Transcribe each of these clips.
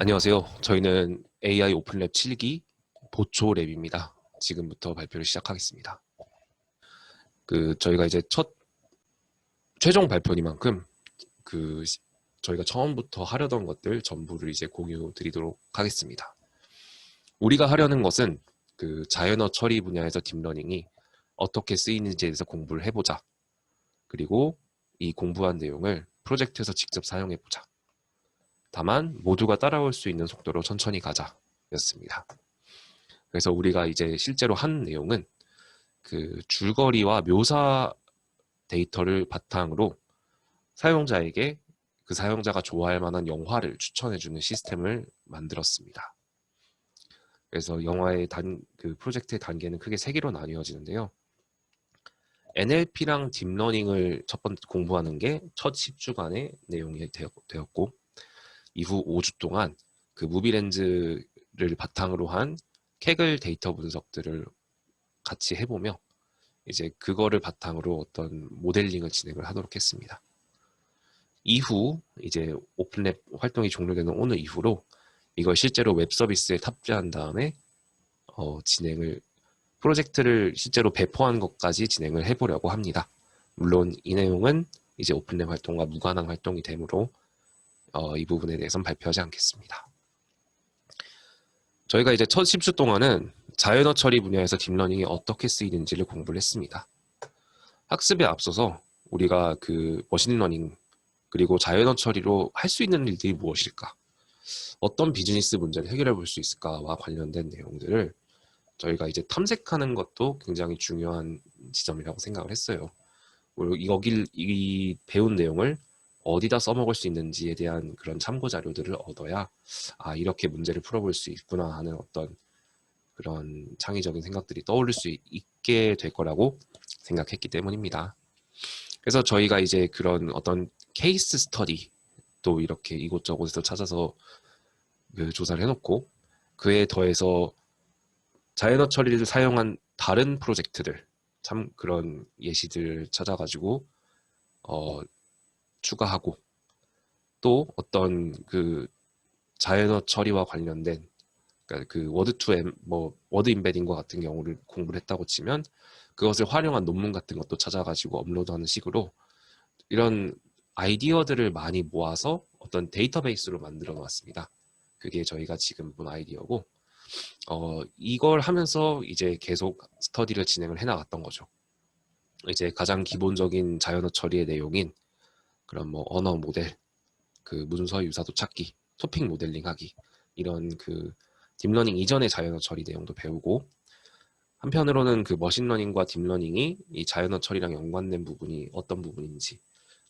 안녕하세요. 저희는 AI 오픈랩 7기 보초랩입니다. 지금부터 발표를 시작하겠습니다. 저희가 이제 첫 최종 발표니만큼 저희가 처음부터 하려던 것들 전부를 이제 공유 드리도록 하겠습니다. 우리가 하려는 것은 자연어 처리 분야에서 딥러닝이 어떻게 쓰이는지에 대해서 공부를 해보자. 그리고 이 공부한 내용을 프로젝트에서 직접 사용해보자. 다만 모두가 따라올 수 있는 속도로 천천히 가자 였습니다. 그래서 우리가 이제 실제로 한 내용은 줄거리와 묘사 데이터를 바탕으로 사용자에게 그 사용자가 좋아할 만한 영화를 추천해주는 시스템을 만들었습니다. 그래서 영화의 프로젝트의 단계는 크게 3개로 나뉘어지는데요. NLP랑 딥러닝을 첫 번째 공부하는 게 첫 10주간의 내용이 되었고, 이후 5주 동안 무비렌즈를 바탕으로 한 캐글 데이터 분석들을 같이 해보며 이제 그거를 바탕으로 어떤 모델링을 진행을 하도록 했습니다. 이후 이제 오픈랩 활동이 종료되는 오늘 이후로 이걸 실제로 웹 서비스에 탑재한 다음에 프로젝트를 실제로 배포한 것까지 진행을 해보려고 합니다. 물론 이 내용은 이제 오픈랩 활동과 무관한 활동이 되므로 이 부분에 대해서는 발표하지 않겠습니다. 저희가 이제 첫 10주 동안은 자연어 처리 분야에서 딥러닝이 어떻게 쓰이는지를 공부를 했습니다. 학습에 앞서서 우리가 머신러닝 그리고 자연어 처리로 할 수 있는 일들이 무엇일까? 어떤 비즈니스 문제를 해결해 볼 수 있을까와 관련된 내용들을 저희가 이제 탐색하는 것도 굉장히 중요한 지점이라고 생각을 했어요. 이 배운 내용을 어디다 써먹을 수 있는지에 대한 그런 참고 자료들을 얻어야 이렇게 문제를 풀어볼 수 있구나 하는 어떤 그런 창의적인 생각들이 떠오를 수 있게 될 거라고 생각했기 때문입니다. 그래서 저희가 이제 그런 어떤 케이스 스터디도 이렇게 이곳저곳에서 찾아서 조사를 해놓고 그에 더해서 자연어 처리를 사용한 다른 프로젝트들 참 그런 예시들을 찾아가지고 추가하고 또 어떤 자연어 처리와 관련된 그러니까 워드 임베딩과 같은 경우를 공부를 했다고 치면 그것을 활용한 논문 같은 것도 찾아가지고 업로드하는 식으로 이런 아이디어들을 많이 모아서 어떤 데이터베이스로 만들어 놓았습니다. 그게 저희가 지금 본 아이디어고 이걸 하면서 이제 계속 스터디를 진행을 해나갔던 거죠. 이제 가장 기본적인 자연어 처리의 내용인 그런 언어 모델, 문서 유사도 찾기, 토픽 모델링 하기 이런 딥러닝 이전의 자연어 처리 내용도 배우고 한편으로는 머신러닝과 딥러닝이 이 자연어 처리랑 연관된 부분이 어떤 부분인지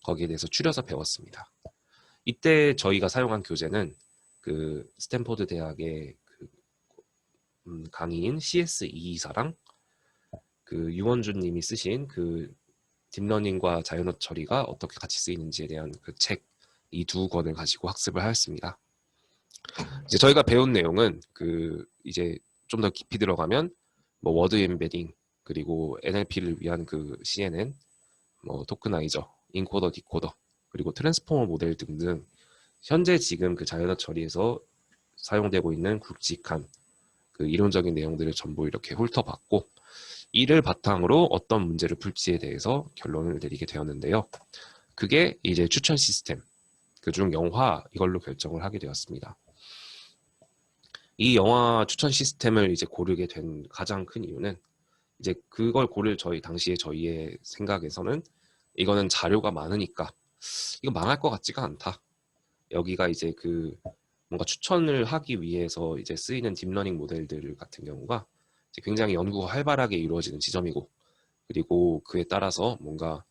거기에 대해서 추려서 배웠습니다. 이때 저희가 사용한 교재는 스탠포드 대학의 강의인 CS224랑 유원준 님이 쓰신 딥러닝과 자연어 처리가 어떻게 같이 쓰이는지에 대한 책 이 2권을 가지고 학습을 하였습니다. 이제 저희가 배운 내용은 이제 좀 더 깊이 들어가면 워드 엠베딩 그리고 NLP를 위한 CNN, 토크나이저, 인코더, 디코더 그리고 트랜스포머 모델 등등 현재 지금 자연어 처리에서 사용되고 있는 굵직한 이론적인 내용들을 전부 이렇게 훑어봤고 이를 바탕으로 어떤 문제를 풀지에 대해서 결론을 내리게 되었는데요. 그게 이제 추천 시스템, 그중 영화 이걸로 결정을 하게 되었습니다. 이 영화 추천 시스템을 이제 고르게 된 가장 큰 이유는 이제 그걸 고를 당시에 저희의 생각에서는 이거는 자료가 많으니까 이거 망할 것 같지가 않다. 여기가 이제 뭔가 추천을 하기 위해서 이제 쓰이는 딥러닝 모델들 같은 경우가 이제 굉장히 연구가 활발하게 이루어지는 지점이고 그리고 그에 따라서 뭔가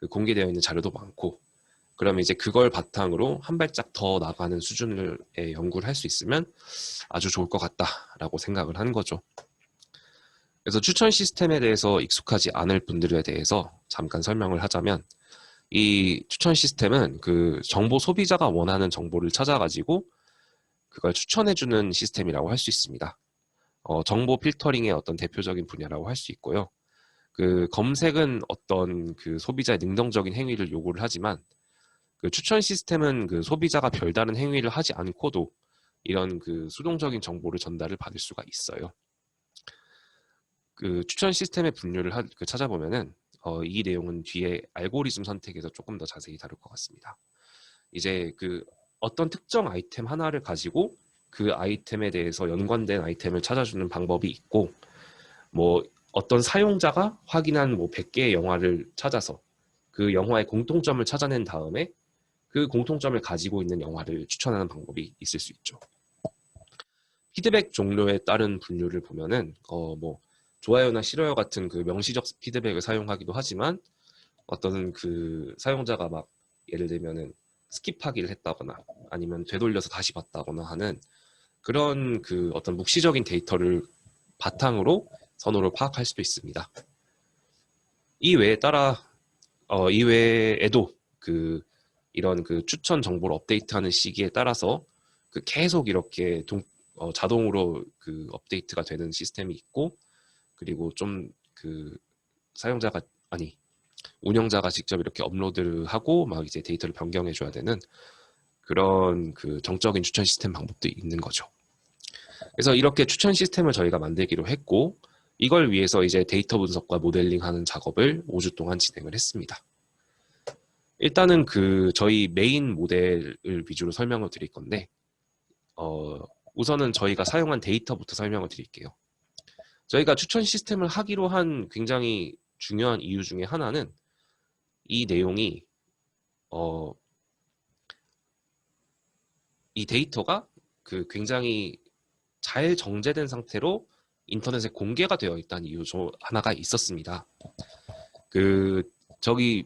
공개되어 있는 자료도 많고 그러면 이제 그걸 바탕으로 한 발짝 더 나가는 수준의 연구를 할 수 있으면 아주 좋을 것 같다라고 생각을 한 거죠. 그래서 추천 시스템에 대해서 익숙하지 않을 분들에 대해서 잠깐 설명을 하자면 이 추천 시스템은 정보 소비자가 원하는 정보를 찾아가지고 그걸 추천해주는 시스템이라고 할 수 있습니다. 정보 필터링의 어떤 대표적인 분야라고 할 수 있고요. 검색은 어떤 소비자의 능동적인 행위를 요구를 하지만 추천 시스템은 소비자가 별다른 행위를 하지 않고도 이런 그 수동적인 정보를 전달을 받을 수가 있어요. 그 추천 시스템의 분류를 찾아보면은 이 내용은 뒤에 알고리즘 선택에서 조금 더 자세히 다룰 것 같습니다. 이제 그 어떤 특정 아이템 하나를 가지고 그 아이템에 대해서 연관된 아이템을 찾아주는 방법이 있고, 뭐 어떤 사용자가 확인한 뭐 100개의 영화를 찾아서 그 영화의 공통점을 찾아낸 다음에 그 공통점을 가지고 있는 영화를 추천하는 방법이 있을 수 있죠. 피드백 종류에 따른 분류를 보면은 뭐 좋아요나 싫어요 같은 그 명시적 피드백을 사용하기도 하지만, 어떤 그 사용자가 막 예를 들면은 스킵하기를 했다거나 아니면 되돌려서 다시 봤다거나 하는 그런 그 어떤 묵시적인 데이터를 바탕으로 선호를 파악할 수도 있습니다. 이 외에도 그 이런 그 추천 정보를 업데이트하는 시기에 따라서 그 계속 이렇게 자동으로 그 업데이트가 되는 시스템이 있고, 그리고 좀 그 사용자가 아니 운영자가 직접 이렇게 업로드를 하고 막 이제 데이터를 변경해 줘야 되는 그런 그 정적인 추천 시스템 방법도 있는 거죠. 그래서 이렇게 추천 시스템을 저희가 만들기로 했고, 이걸 위해서 이제 데이터 분석과 모델링하는 작업을 5주 동안 진행을 했습니다. 일단은 그 저희 메인 모델을 위주로 설명을 드릴 건데, 우선은 저희가 사용한 데이터부터 설명을 드릴게요. 저희가 추천 시스템을 하기로 한 굉장히 중요한 이유 중에 하나는 이 내용이 이 데이터가 그 굉장히 잘 정제된 상태로 인터넷에 공개가 되어 있다는 이유 중 하나가 있었습니다. 그 저기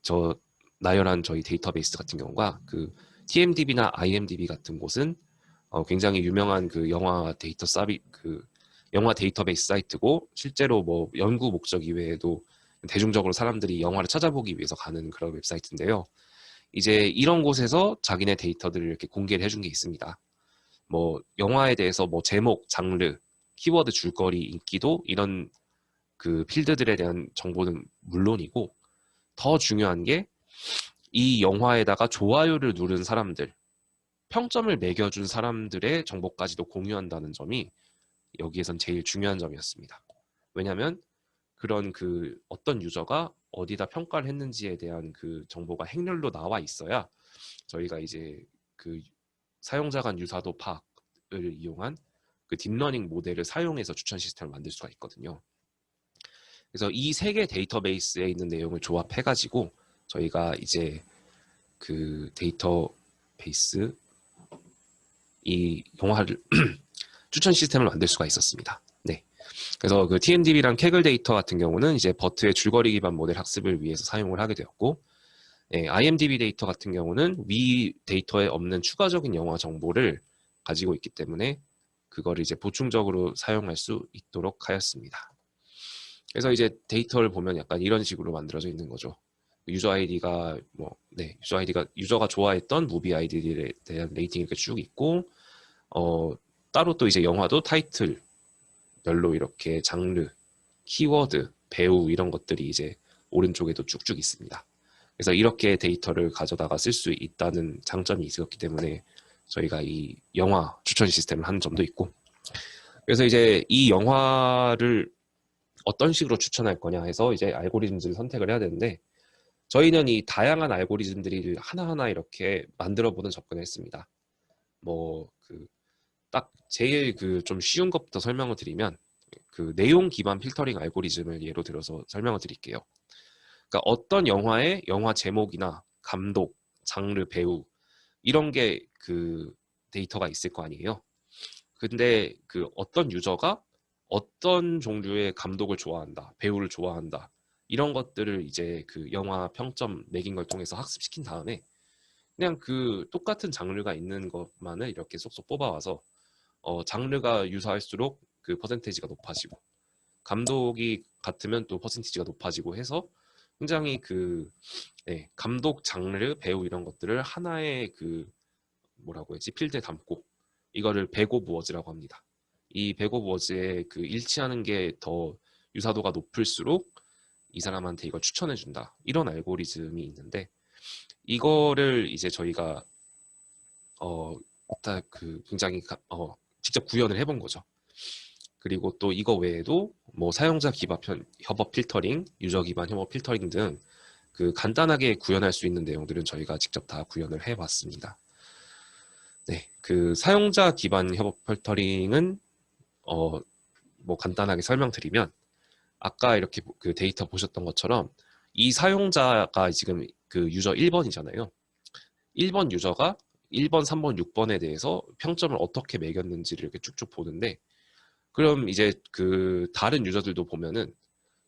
저 나열한 저희 데이터베이스 같은 경우가 그 TMDB나 IMDb 같은 곳은 굉장히 유명한 그 영화 데이터베이스 사이트고, 실제로 뭐 연구 목적 이외에도 대중적으로 사람들이 영화를 찾아보기 위해서 가는 그런 웹사이트인데요. 이제 이런 곳에서 자기네 데이터들을 이렇게 공개를 해준 게 있습니다. 뭐 영화에 대해서 뭐 제목, 장르, 키워드, 줄거리, 인기도 이런 그 필드들에 대한 정보는 물론이고, 더 중요한 게 이 영화에다가 좋아요를 누른 사람들, 평점을 매겨준 사람들의 정보까지도 공유한다는 점이 여기에선 제일 중요한 점이었습니다. 왜냐하면 그런 그 어떤 유저가 어디다 평가를 했는지에 대한 그 정보가 행렬로 나와 있어야 저희가 이제 그 사용자 간 유사도 파악을 이용한 그 딥러닝 모델을 사용해서 추천 시스템을 만들 수가 있거든요. 그래서 이 세 개 데이터베이스에 있는 내용을 조합해가지고 저희가 이제 그 데이터베이스 이 영화를 추천 시스템을 만들 수가 있었습니다. 네. 그래서 그 TMDB랑 캐글 데이터 같은 경우는 이제 버트의 줄거리 기반 모델 학습을 위해서 사용을 하게 되었고, IMDb 데이터 같은 경우는 위 데이터에 없는 추가적인 영화 정보를 가지고 있기 때문에 그거를 이제 보충적으로 사용할 수 있도록 하였습니다. 그래서 이제 데이터를 보면 약간 이런 식으로 만들어져 있는 거죠. 유저 아이디가 유저가 좋아했던 무비 아이디에 대한 레이팅이 이렇게 쭉 있고, 따로 또 이제 영화도 타이틀별로 이렇게 장르, 키워드, 배우 이런 것들이 이제 오른쪽에도 쭉쭉 있습니다. 그래서 이렇게 데이터를 가져다가 쓸 수 있다는 장점이 있었기 때문에 저희가 이 영화 추천 시스템을 하는 점도 있고, 그래서 이제 이 영화를 어떤 식으로 추천할 거냐 해서 이제 알고리즘들을 선택을 해야 되는데, 저희는 이 다양한 알고리즘들이 하나하나 이렇게 만들어 보는 접근을 했습니다. 뭐 그 딱 제일 그 좀 쉬운 것부터 설명을 드리면, 그 내용 기반 필터링 알고리즘을 예로 들어서 설명을 드릴게요. 그러니까 어떤 영화의 영화 제목이나 감독, 장르, 배우 이런 게 그 데이터가 있을 거 아니에요. 근데 그 어떤 유저가 어떤 종류의 감독을 좋아한다, 배우를 좋아한다, 이런 것들을 이제 그 영화 평점 매긴 걸 통해서 학습시킨 다음에 그냥 그 똑같은 장르가 있는 것만을 이렇게 쏙쏙 뽑아와서 장르가 유사할수록 그 퍼센테이지가 높아지고, 감독이 같으면 또 퍼센티지가 높아지고 해서 굉장히 감독, 장르, 배우 이런 것들을 하나의 그 뭐라고 해야지 필드에 담고 이거를 백 오브 워즈라고 합니다. 이 백 오브 워즈에 그 일치하는 게 더 유사도가 높을수록 이 사람한테 이걸 추천해 준다, 이런 알고리즘이 있는데, 이거를 이제 저희가 다 굉장히 직접 구현을 해본 거죠. 그리고 또 이거 외에도 뭐 사용자 기반 협업 필터링, 유저 기반 협업 필터링 등 간단하게 구현할 수 있는 내용들은 저희가 직접 다 구현을 해봤습니다. 네, 사용자 기반 협업 필터링은 뭐 간단하게 설명드리면 아까 이렇게 데이터 보셨던 것처럼 이 사용자가 지금 유저 1번이잖아요. 1번 유저가 1번, 3번, 6번에 대해서 평점을 어떻게 매겼는지를 이렇게 쭉쭉 보는데, 그럼 이제 다른 유저들도 보면은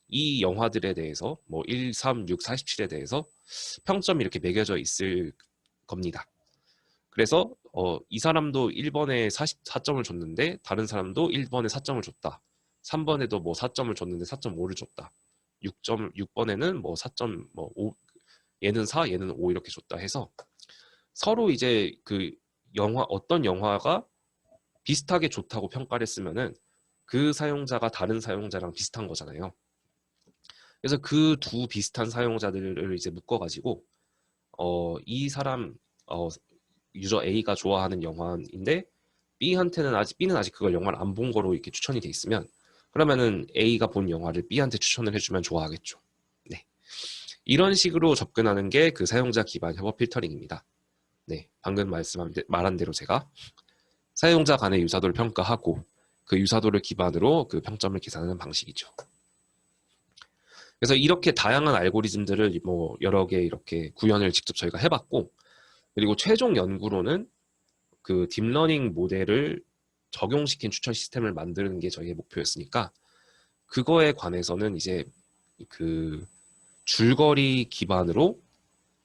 이 영화들에 대해서 뭐 1, 3, 6, 47에 대해서 평점이 이렇게 매겨져 있을 겁니다. 그래서 이 사람도 1번에 4점을 줬는데 다른 사람도 1번에 4점을 줬다. 3번에도 뭐 4점을 줬는데 4.5를 줬다. 6번에는 뭐 4점 뭐 5, 얘는 4, 얘는 5 이렇게 줬다 해서 서로 이제 어떤 영화가 비슷하게 좋다고 평가를 했으면은 그 사용자가 다른 사용자랑 비슷한 거잖아요. 그래서 그 두 비슷한 사용자들을 이제 묶어가지고 이 사람 유저 A가 좋아하는 영화인데 B는 아직 그걸 영화를 안 본 거로 이렇게 추천이 돼 있으면 그러면은 A가 본 영화를 B한테 추천을 해주면 좋아하겠죠. 네, 이런 식으로 접근하는 게 사용자 기반 협업 필터링입니다. 네, 방금 말한 대로 제가 사용자 간의 유사도를 평가하고 그 유사도를 기반으로 평점을 계산하는 방식이죠. 그래서 이렇게 다양한 알고리즘들을 뭐 여러 개 이렇게 구현을 직접 저희가 해봤고, 그리고 최종 연구로는 딥러닝 모델을 적용시킨 추천 시스템을 만드는 게 저희의 목표였으니까 그거에 관해서는 이제 줄거리 기반으로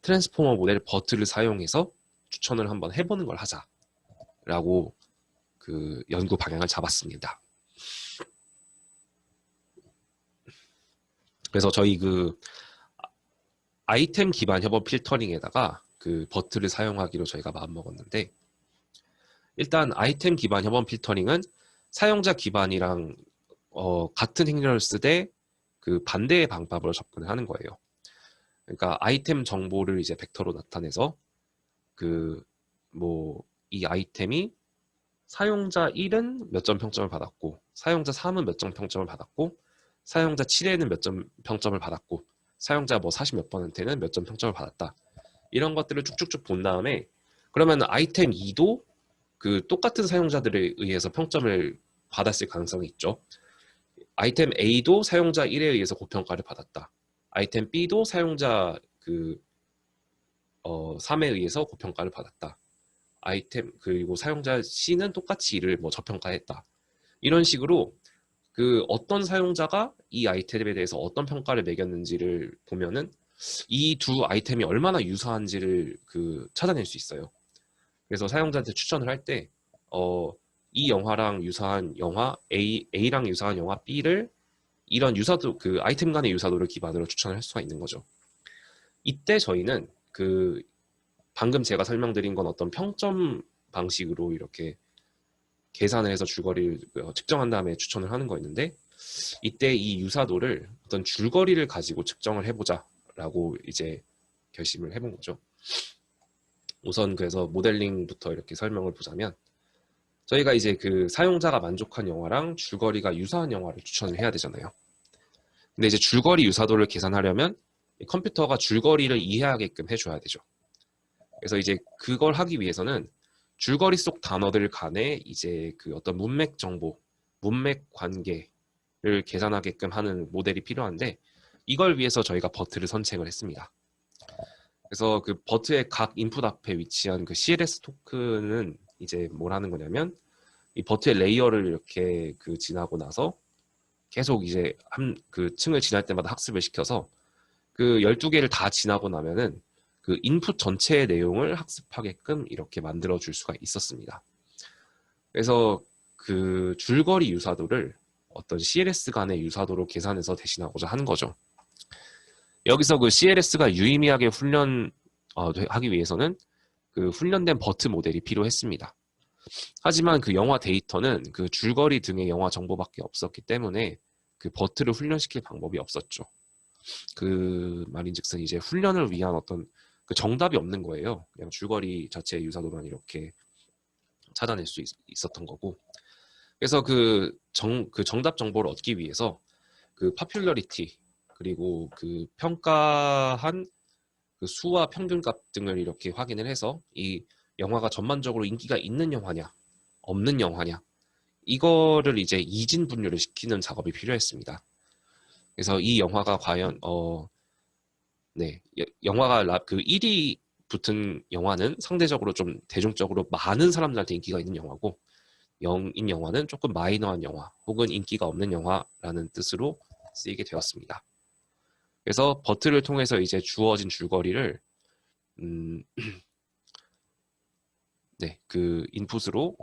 트랜스포머 모델 버트를 사용해서 추천을 한번 해보는 걸 하자라고 연구 방향을 잡았습니다. 그래서 저희 아이템 기반 협업 필터링에다가 버트를 사용하기로 저희가 마음먹었는데, 일단 아이템 기반 협업 필터링은 사용자 기반이랑 같은 행렬을 쓰되 반대의 방법으로 접근을 하는 거예요. 그러니까 아이템 정보를 이제 벡터로 나타내서 이 아이템이 사용자 1은 몇 점 평점을 받았고, 사용자 3은 몇 점 평점을 받았고, 사용자 7에는 몇 점 평점을 받았고, 사용자 뭐 40 몇 번한테는 몇 점 평점을 받았다. 이런 것들을 쭉쭉쭉 본 다음에 그러면 아이템 2도 똑같은 사용자들에 의해서 평점을 받았을 가능성이 있죠. 아이템 A도 사용자 1에 의해서 고평가를 받았다. 아이템 B도 사용자 3에 의해서 고평가를 받았다. 그리고 사용자 C는 똑같이 이를 뭐 저평가했다. 이런 식으로 어떤 사용자가 이 아이템에 대해서 어떤 평가를 매겼는지를 보면은 이 두 아이템이 얼마나 유사한지를 찾아낼 수 있어요. 그래서 사용자한테 추천을 할 때 이 영화랑 유사한 영화 A랑 유사한 영화 B를 이런 유사도 아이템 간의 유사도를 기반으로 추천을 할 수가 있는 거죠. 이때 저희는 방금 제가 설명드린 건 어떤 평점 방식으로 이렇게 계산을 해서 줄거리를 측정한 다음에 추천을 하는 거였는데, 이때 이 유사도를 어떤 줄거리를 가지고 측정을 해보자라고 이제 결심을 해본 거죠. 우선 그래서 모델링부터 이렇게 설명을 보자면, 저희가 이제 사용자가 만족한 영화랑 줄거리가 유사한 영화를 추천을 해야 되잖아요. 근데 이제 줄거리 유사도를 계산하려면 컴퓨터가 줄거리를 이해하게끔 해줘야 되죠. 그래서 이제 그걸 하기 위해서는 줄거리 속 단어들 간에 이제 어떤 문맥 정보, 문맥 관계를 계산하게끔 하는 모델이 필요한데, 이걸 위해서 저희가 버트를 선택을 했습니다. 그래서 버트의 각 인풋 앞에 위치한 CLS 토큰은 이제 뭘 하는 거냐면, 이 버트의 레이어를 이렇게 지나고 나서 계속 이제 층을 지날 때마다 학습을 시켜서 12개를 다 지나고 나면은 인풋 전체의 내용을 학습하게끔 이렇게 만들어 줄 수가 있었습니다. 그래서 줄거리 유사도를 어떤 CLS 간의 유사도로 계산해서 대신하고자 하는 거죠. 여기서 CLS가 유의미하게 하기 위해서는 훈련된 버트 모델이 필요했습니다. 하지만 영화 데이터는 줄거리 등의 영화 정보밖에 없었기 때문에 버트를 훈련시킬 방법이 없었죠. 말인즉슨 이제 훈련을 위한 어떤 정답이 없는 거예요. 그냥 줄거리 자체의 유사도만 이렇게 찾아낼 수 있었던 거고. 그래서 그 정답 정보를 얻기 위해서 그 파퓰러리티 그리고 그 평가한 그 수와 평균값 등을 이렇게 확인을 해서 이 영화가 전반적으로 인기가 있는 영화냐 없는 영화냐 이거를 이제 이진 분류를 시키는 작업이 필요했습니다. 그래서 이 영화가 과연 네, 영화가 그 1위 붙은 영화는 상대적으로 좀 대중적으로 많은 사람들한테 인기가 있는 영화고, 0인 영화는 조금 마이너한 영화 혹은 인기가 없는 영화라는 뜻으로 쓰이게 되었습니다. 그래서 버튼을 통해서 이제 주어진 줄거리를 네, 그 인풋으로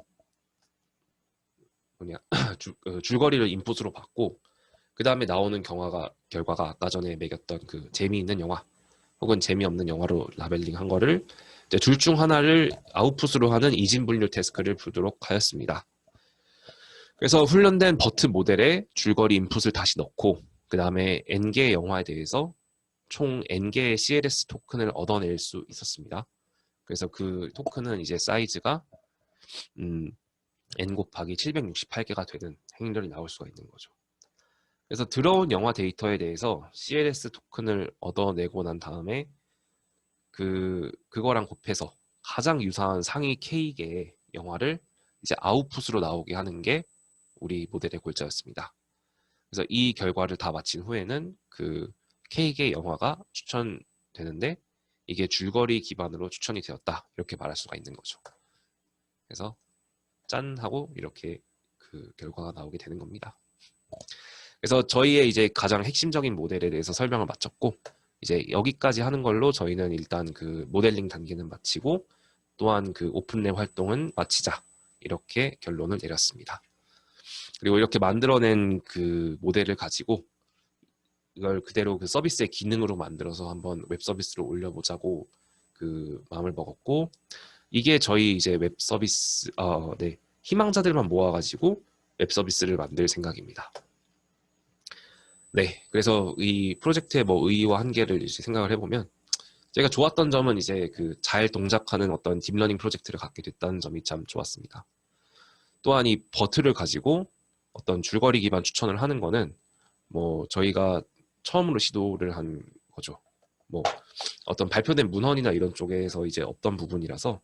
줄거리를 인풋으로 받고 그 다음에 나오는 결과가 아까 전에 매겼던 그 재미있는 영화 혹은 재미없는 영화로 라벨링한 거를 둘 중 하나를 아웃풋으로 하는 이진 분류 태스크를 부르도록 하였습니다. 그래서 훈련된 버튼 모델에 줄거리 인풋을 다시 넣고 그 다음에 n개의 영화에 대해서 총 n개의 CLS 토큰을 얻어낼 수 있었습니다. 그래서 그 토큰은 이제 사이즈가 n 곱하기 768개가 되는 행렬이 나올 수가 있는 거죠. 그래서 들어온 영화 데이터에 대해서 CLS 토큰을 얻어내고 난 다음에 그거랑 곱해서 가장 유사한 상위 K개의 영화를 이제 아웃풋으로 나오게 하는 게 우리 모델의 골자였습니다. 그래서 이 결과를 다 마친 후에는 그 K개 영화가 추천되는데 이게 줄거리 기반으로 추천이 되었다 이렇게 말할 수가 있는 거죠. 그래서 짠 하고 이렇게 그 결과가 나오게 되는 겁니다. 그래서 저희의 이제 가장 핵심적인 모델에 대해서 설명을 마쳤고 이제 여기까지 하는 걸로 저희는 일단 그 모델링 단계는 마치고 또한 그 오픈랩 활동은 마치자 이렇게 결론을 내렸습니다. 그리고 이렇게 만들어낸 그 모델을 가지고 이걸 그대로 그 서비스의 기능으로 만들어서 한번 웹 서비스로 올려보자고 그 마음을 먹었고 이게 저희 이제 웹 서비스 네, 희망자들만 모아가지고 웹 서비스를 만들 생각입니다. 네, 그래서 이 프로젝트의 뭐 의의와 한계를 이제 생각을 해보면 제가 좋았던 점은 이제 그 잘 동작하는 어떤 딥러닝 프로젝트를 갖게 됐다는 점이 참 좋았습니다. 또한 이 버트를 가지고 어떤 줄거리 기반 추천을 하는 거는 뭐 저희가 처음으로 시도를 한 거죠. 뭐 어떤 발표된 문헌이나 이런 쪽에서 이제 없던 부분이라서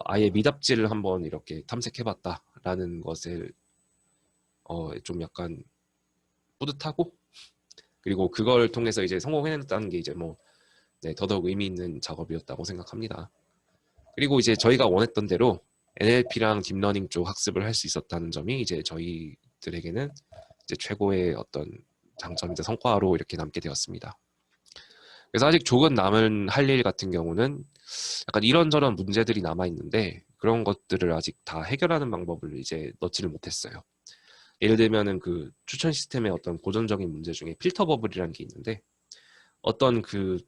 아예 미답지를 한번 이렇게 탐색해봤다라는 것을 좀 약간 뿌듯하고 그리고 그걸 통해서 이제 성공해냈다는 게 이제 뭐 네, 더더욱 의미 있는 작업이었다고 생각합니다. 그리고 이제 저희가 원했던 대로 NLP랑 딥러닝 쪽 학습을 할 수 있었다는 점이 이제 저희들에게는 이제 최고의 어떤 장점이자 성과로 이렇게 남게 되었습니다. 그래서 아직 조금 남은 할 일 같은 경우는 약간 이런저런 문제들이 남아 있는데 그런 것들을 아직 다 해결하는 방법을 이제 넣지를 못했어요. 예를 들면은 그 추천 시스템의 어떤 고전적인 문제 중에 필터 버블이라는 게 있는데 어떤 그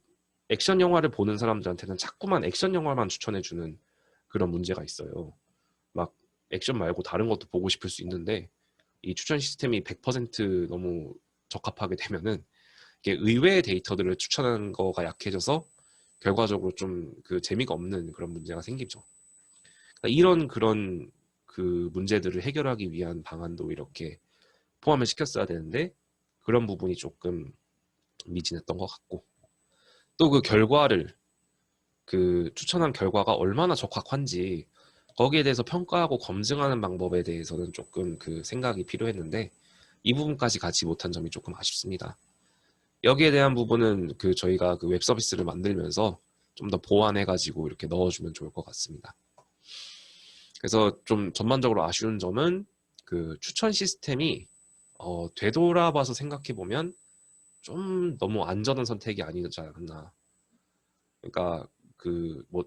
액션 영화를 보는 사람들한테는 자꾸만 액션 영화만 추천해주는 그런 문제가 있어요. 막 액션 말고 다른 것도 보고 싶을 수 있는데 이 추천 시스템이 100% 너무 적합하게 되면은 이게 의외의 데이터들을 추천하는 거가 약해져서 결과적으로 좀 그 재미가 없는 그런 문제가 생기죠. 그러니까 그런 그 문제들을 해결하기 위한 방안도 이렇게 포함을 시켰어야 되는데 그런 부분이 조금 미진했던 것 같고 또 그 결과를 그 추천한 결과가 얼마나 적합한지 거기에 대해서 평가하고 검증하는 방법에 대해서는 조금 그 생각이 필요했는데 이 부분까지 같이 못한 점이 조금 아쉽습니다. 여기에 대한 부분은 그 저희가 그 웹 서비스를 만들면서 좀 더 보완해가지고 이렇게 넣어주면 좋을 것 같습니다. 그래서 좀 전반적으로 아쉬운 점은 그 추천 시스템이 되돌아봐서 생각해보면 좀 너무 안전한 선택이 아니지 않았나. 그러니까 그 뭐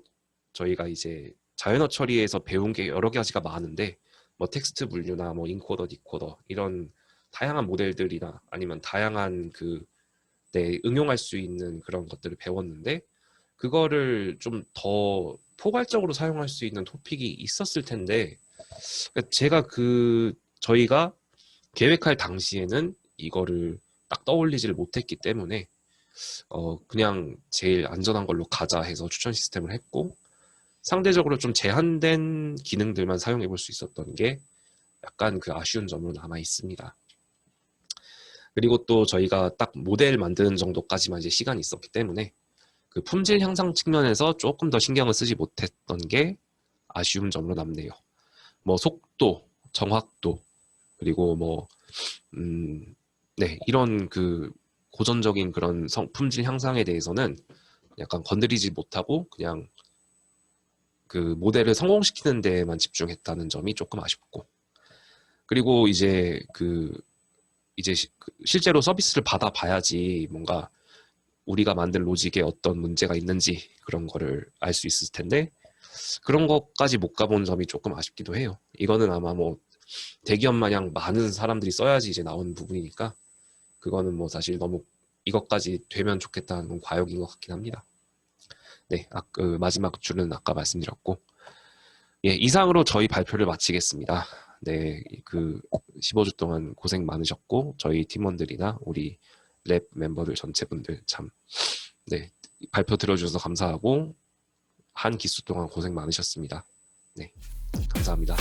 저희가 이제 자연어 처리에서 배운 게 여러 가지가 많은데 뭐 텍스트 분류나 뭐 인코더, 디코더 이런 다양한 모델들이나 아니면 다양한 응용할 수 있는 그런 것들을 배웠는데 그거를 좀 더 포괄적으로 사용할 수 있는 토픽이 있었을 텐데 제가 저희가 계획할 당시에는 이거를 딱 떠올리지를 못했기 때문에 그냥 제일 안전한 걸로 가자 해서 추천 시스템을 했고 상대적으로 좀 제한된 기능들만 사용해 볼 수 있었던 게 약간 그 아쉬운 점으로 남아 있습니다. 그리고 또 저희가 딱 모델 만드는 정도까지만 이제 시간이 있었기 때문에 그 품질 향상 측면에서 조금 더 신경을 쓰지 못했던 게 아쉬운 점으로 남네요. 뭐 속도, 정확도, 그리고 뭐 네, 이런 그 고전적인 그런 품질 향상에 대해서는 약간 건드리지 못하고 그냥 그 모델을 성공시키는 데에만 집중했다는 점이 조금 아쉽고, 그리고 이제 실제로 서비스를 받아봐야지 뭔가 우리가 만든 로직에 어떤 문제가 있는지 그런 거를 알 수 있을 텐데 그런 것까지 못 가본 점이 조금 아쉽기도 해요. 이거는 아마 뭐 대기업 마냥 많은 사람들이 써야지 이제 나오는 부분이니까 그거는 뭐 사실 너무 이것까지 되면 좋겠다는 건 과욕인 것 같긴 합니다. 네, 그 마지막 줄은 아까 말씀드렸고, 예, 이상으로 저희 발표를 마치겠습니다. 네, 그 15주 동안 고생 많으셨고 저희 팀원들이나 우리 랩 멤버들 전체분들 참 네, 발표 들어주셔서 감사하고 한 기수 동안 고생 많으셨습니다. 네, 감사합니다.